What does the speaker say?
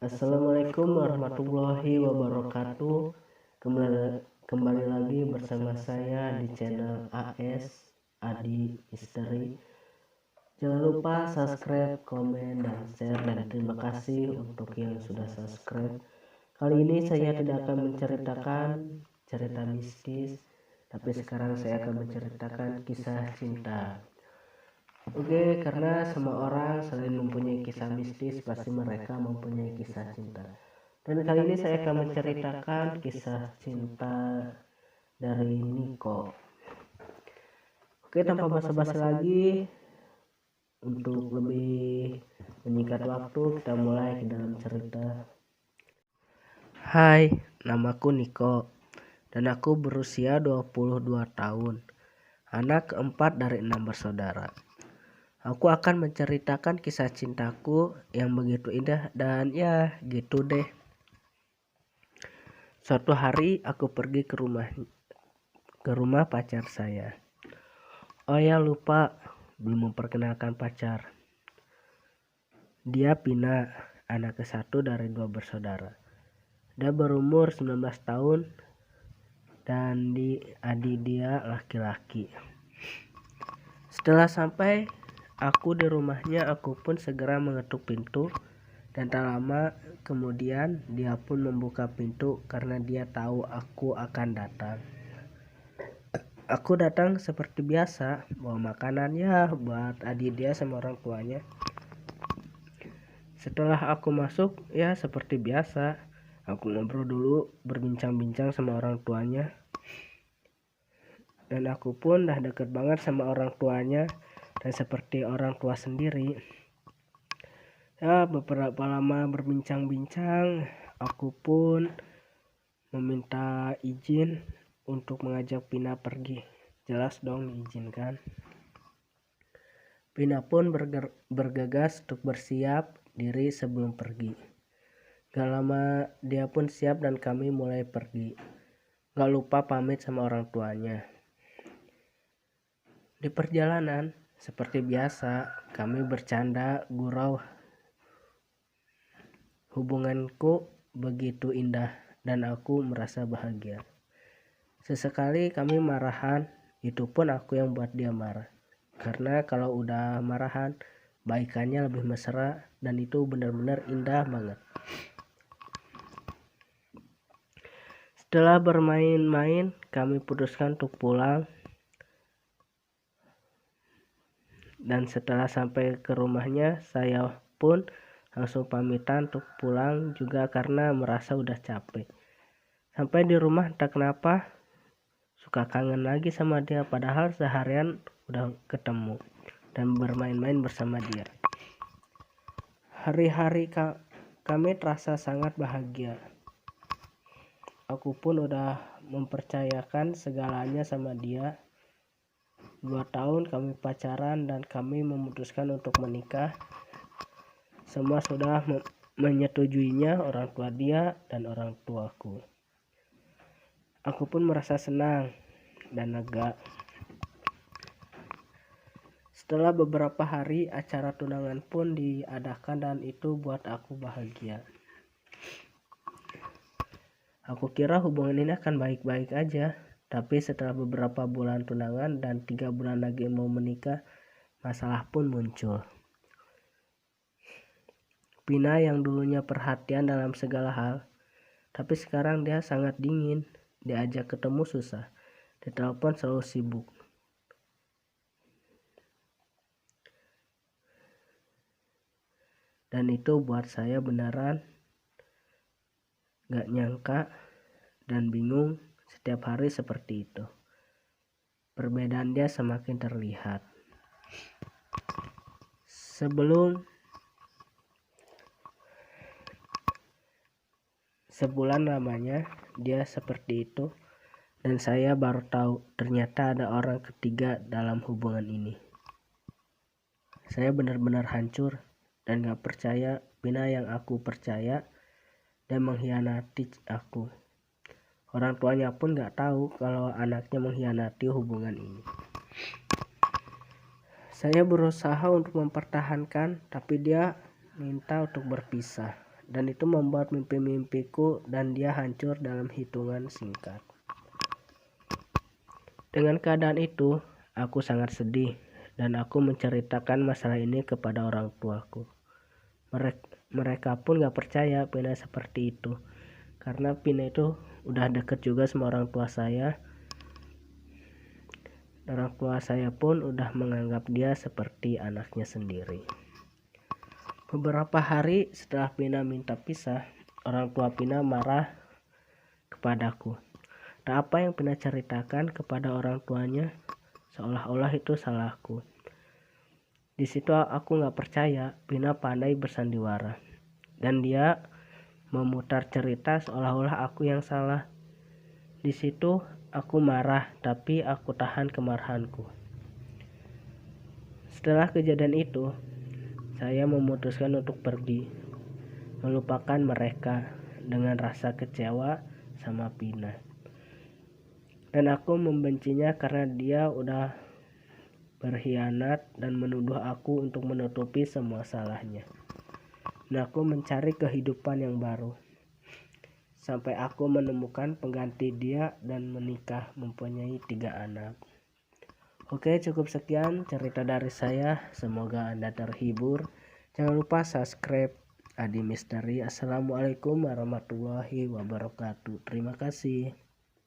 Assalamualaikum warahmatullahi wabarakatuh. Kembali lagi bersama saya di channel AS Adi Misteri. Jangan lupa subscribe, komen, dan share, dan terima kasih untuk yang sudah subscribe. Kali ini saya tidak akan menceritakan cerita mistis, tapi sekarang saya akan menceritakan kisah cinta. Oke, karena semua orang selain mempunyai kisah mistis, pasti mereka mempunyai kisah cinta. Dan kali ini saya akan menceritakan kisah cinta dari Niko. Oke, tanpa basa-basi lagi, untuk lebih menyingkat waktu, kita mulai ke dalam cerita. Hai, namaku Niko, dan aku berusia 22 tahun, anak keempat dari 6 bersaudara. Aku akan menceritakan kisah cintaku yang begitu indah dan ya gitu deh. Suatu hari aku pergi ke rumah pacar saya. Oh ya, lupa belum memperkenalkan pacar. Dia Pina, anak ke-1 dari 2 bersaudara. Dia berumur 19 tahun dan adik dia laki-laki. Setelah sampai aku di rumahnya, aku pun segera mengetuk pintu, dan tak lama kemudian dia pun membuka pintu karena dia tahu aku akan datang. Aku datang seperti biasa, bawa makanan ya buat adik dia sama orang tuanya. Setelah aku masuk, ya seperti biasa, aku ngobrol dulu, berbincang-bincang sama orang tuanya. Dan aku pun dah deket banget sama orang tuanya, dan seperti orang tua sendiri. Ya, beberapa lama berbincang-bincang, aku pun meminta izin untuk mengajak Pina pergi. Jelas dong diizinkan. Pina pun bergegas untuk bersiap diri sebelum pergi. Gak lama dia pun siap dan kami mulai pergi. Gak lupa pamit sama orang tuanya. Di perjalanan, seperti biasa, kami bercanda, gurau. Hubunganku begitu indah dan aku merasa bahagia. Sesekali kami marahan, itu pun aku yang buat dia marah. Karena kalau udah marahan, baikannya lebih mesra dan itu benar-benar indah banget. Setelah bermain-main, kami putuskan untuk pulang. Dan setelah sampai ke rumahnya, saya pun langsung pamitan untuk pulang juga karena merasa udah capek. Sampai di rumah entah kenapa suka kangen lagi sama dia, padahal seharian udah ketemu dan bermain-main bersama dia. Hari-hari kami terasa sangat bahagia. Aku pun udah mempercayakan segalanya sama dia. 2 tahun kami pacaran dan kami memutuskan untuk menikah. Semua sudah menyetujuinya, orang tua dia dan orang tuaku. Aku pun merasa senang dan lega. Setelah beberapa hari, acara tunangan pun diadakan dan itu buat aku bahagia. Aku kira hubungan ini akan baik-baik aja, tapi setelah beberapa bulan tunangan dan 3 bulan lagi mau menikah, masalah pun muncul. Pina yang dulunya perhatian dalam segala hal, tapi sekarang dia sangat dingin. Diajak ketemu susah, ditelepon selalu sibuk. Dan itu buat saya beneran gak nyangka dan bingung setiap hari seperti itu. Perbedaan dia semakin terlihat. Sebulan lamanya dia seperti itu, dan saya baru tahu ternyata ada orang ketiga dalam hubungan ini. Saya benar-benar hancur dan gak percaya Pina yang aku percaya dan mengkhianati aku. Orang tuanya pun gak tahu kalau anaknya mengkhianati hubungan ini. Saya berusaha untuk mempertahankan, tapi dia minta untuk berpisah. dan itu membuat mimpi-mimpiku dan dia hancur dalam hitungan singkat. Dengan keadaan itu, aku sangat sedih dan aku menceritakan masalah ini kepada orang tuaku. Mereka pun gak percaya Pina seperti itu, karena Pina itu udah deket juga sama orang tua saya. Orang tua saya pun udah menganggap dia seperti anaknya sendiri. Beberapa hari setelah Pina minta pisah, orang tua Pina marah kepadaku. Dan apa yang Pina ceritakan kepada orang tuanya seolah-olah itu salahku. Di situ aku gak percaya. Pina pandai bersandiwara dan dia memutar cerita seolah-olah aku yang salah. Di situ aku marah, tapi aku tahan kemarahanku. Setelah kejadian itu, saya memutuskan untuk pergi, melupakan mereka dengan rasa kecewa sama Pina. Dan aku membencinya karena dia udah berkhianat dan menuduh aku untuk menutupi semua salahnya. Dan aku mencari kehidupan yang baru. Sampai aku menemukan pengganti dia dan menikah mempunyai 3 anak. Oke, cukup sekian cerita dari saya. Semoga Anda terhibur. Jangan lupa subscribe Adi Misteri. Assalamualaikum warahmatullahi wabarakatuh. Terima kasih.